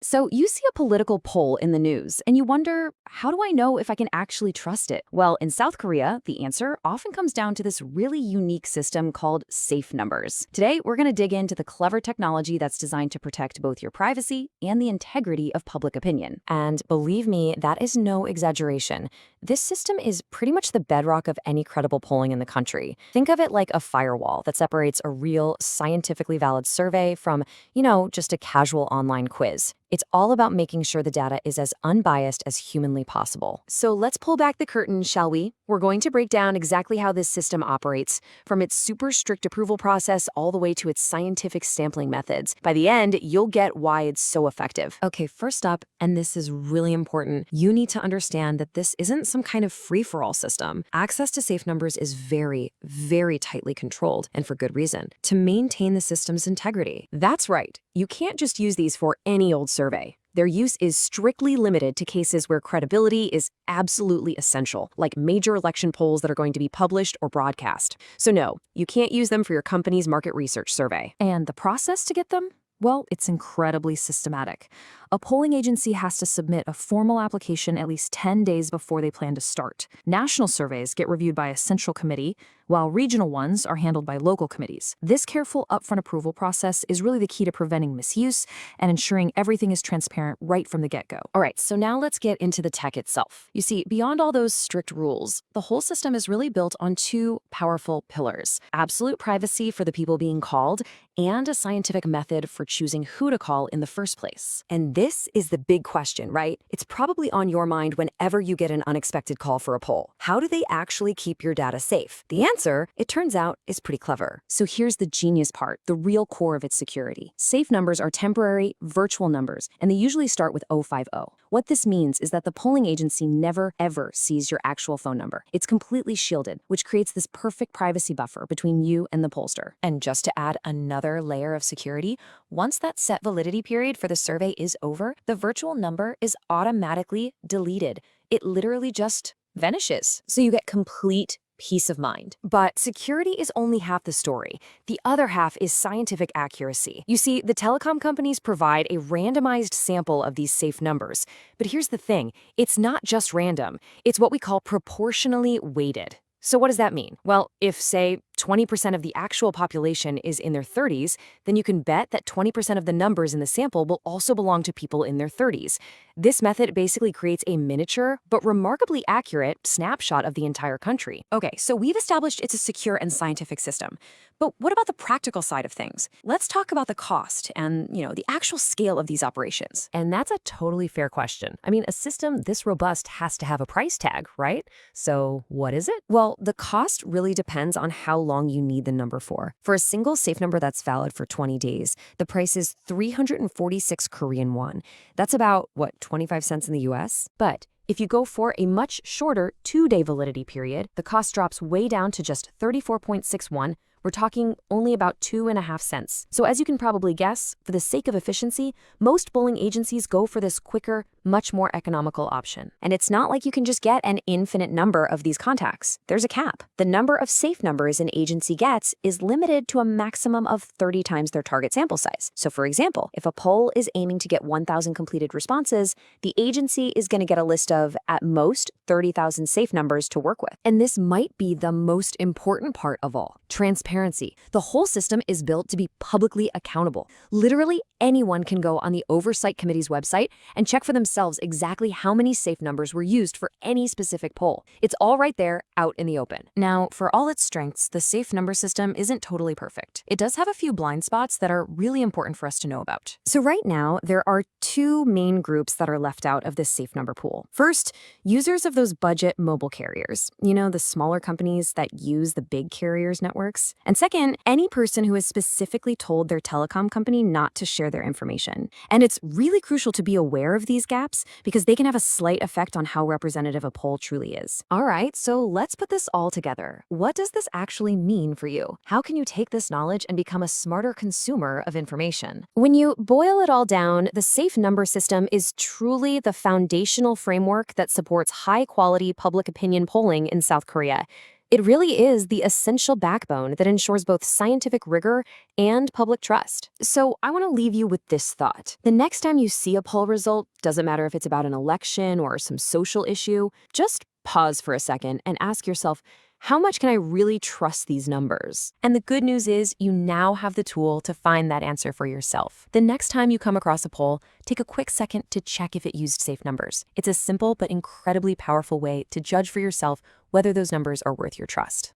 So you see a political poll in the news and you wonder, how do I know if I can actually trust it? Well, in South Korea, the answer often comes down to this really unique system called safe numbers. Today, we're going to dig into the clever technology that's designed to protect both your privacy and the integrity of public opinion. And believe me, that is no exaggeration. This system is pretty much the bedrock of any credible polling in the country. Think of it like a firewall that separates a real, scientifically valid survey from, just a casual online quiz. It's all about making sure the data is as unbiased as humanly possible. So let's pull back the curtain, shall we? We're going to break down exactly how this system operates, from its super strict approval process all the way to its scientific sampling methods. By the end, you'll get why it's so effective. Okay, first up, and this is really important, you need to understand that this isn't some kind of free-for-all system. Access to safe numbers is very, very tightly controlled, and for good reason, to maintain the system's integrity. That's right. You can't just use these for any old survey. Their use is strictly limited to cases where credibility is absolutely essential, like major election polls that are going to be published or broadcast. So no, you can't use them for your company's market research survey. And the process to get them? Well, it's incredibly systematic. A polling agency has to submit a formal application at least 10 days before they plan to start. National surveys get reviewed by a central committee, while regional ones are handled by local committees. This careful upfront approval process is really the key to preventing misuse and ensuring everything is transparent right from the get-go. All right, so now let's get into the tech itself. You see, beyond all those strict rules, the whole system is really built on two powerful pillars: absolute privacy for the people being called, and a scientific method for choosing who to call in the first place. And this is the big question, right? It's probably on your mind whenever you get an unexpected call for a poll. How do they actually keep your data safe? The answer, it turns out, is pretty clever. So here's the genius part, the real core of its security. Safe numbers are temporary, virtual numbers, and they usually start with 050. What this means is that the polling agency never, ever sees your actual phone number. It's completely shielded, which creates this perfect privacy buffer between you and the pollster. And just to add another layer of security, once that set validity period for the survey is over, the virtual number is automatically deleted. It literally just vanishes. So you get complete peace of mind. But security is only half the story. The other half is scientific accuracy. You see, the telecom companies provide a randomized sample of these safe numbers. But here's the thing, it's not just random. It's what we call proportionally weighted. So what does that mean? Well, if, say, 20% of the actual population is in their 30s, then you can bet that 20% of the numbers in the sample will also belong to people in their 30s. This method basically creates a miniature, but remarkably accurate, snapshot of the entire country. Okay, so we've established it's a secure and scientific system. But what about the practical side of things? Let's talk about the cost and, the actual scale of these operations. And that's a totally fair question. I mean, a system this robust has to have a price tag, right? So what is it? Well, the cost really depends on how long you need the number for. For a single safe number that's valid for 20 days, the price is 346 Korean won. That's about, 25 cents in the US? But if you go for a much shorter 2-day validity period, the cost drops way down to just 34.61. We're talking only about 2.5 cents. So as you can probably guess, for the sake of efficiency, most polling agencies go for this quicker, much more economical option. And it's not like you can just get an infinite number of these contacts. There's a cap. The number of safe numbers an agency gets is limited to a maximum of 30 times their target sample size. So for example, if a poll is aiming to get 1,000 completed responses, the agency is going to get a list of, at most, 30,000 safe numbers to work with. And this might be the most important part of all: transparency. The whole system is built to be publicly accountable. Literally anyone can go on the Oversight Committee's website and check for themselves exactly how many safe numbers were used for any specific poll. It's all right there, out in the open. Now, for all its strengths, the safe number system isn't totally perfect. It does have a few blind spots that are really important for us to know about. So right now, there are two main groups that are left out of this safe number pool. First, users of those budget mobile carriers, the smaller companies that use the big carriers' networks. And second, any person who has specifically told their telecom company not to share their information. And it's really crucial to be aware of these gaps because they can have a slight effect on how representative a poll truly is. All right, so let's put this all together. What does this actually mean for you? How can you take this knowledge and become a smarter consumer of information? When you boil it all down, the safe number system is truly the foundational framework that supports high-quality public opinion polling in South Korea. It really is the essential backbone that ensures both scientific rigor and public trust. So I want to leave you with this thought. The next time you see a poll result, doesn't matter if it's about an election or some social issue, just pause for a second and ask yourself, how much can I really trust these numbers? And the good news is you now have the tool to find that answer for yourself. The next time you come across a poll, take a quick second to check if it used safe numbers. It's a simple but incredibly powerful way to judge for yourself whether those numbers are worth your trust.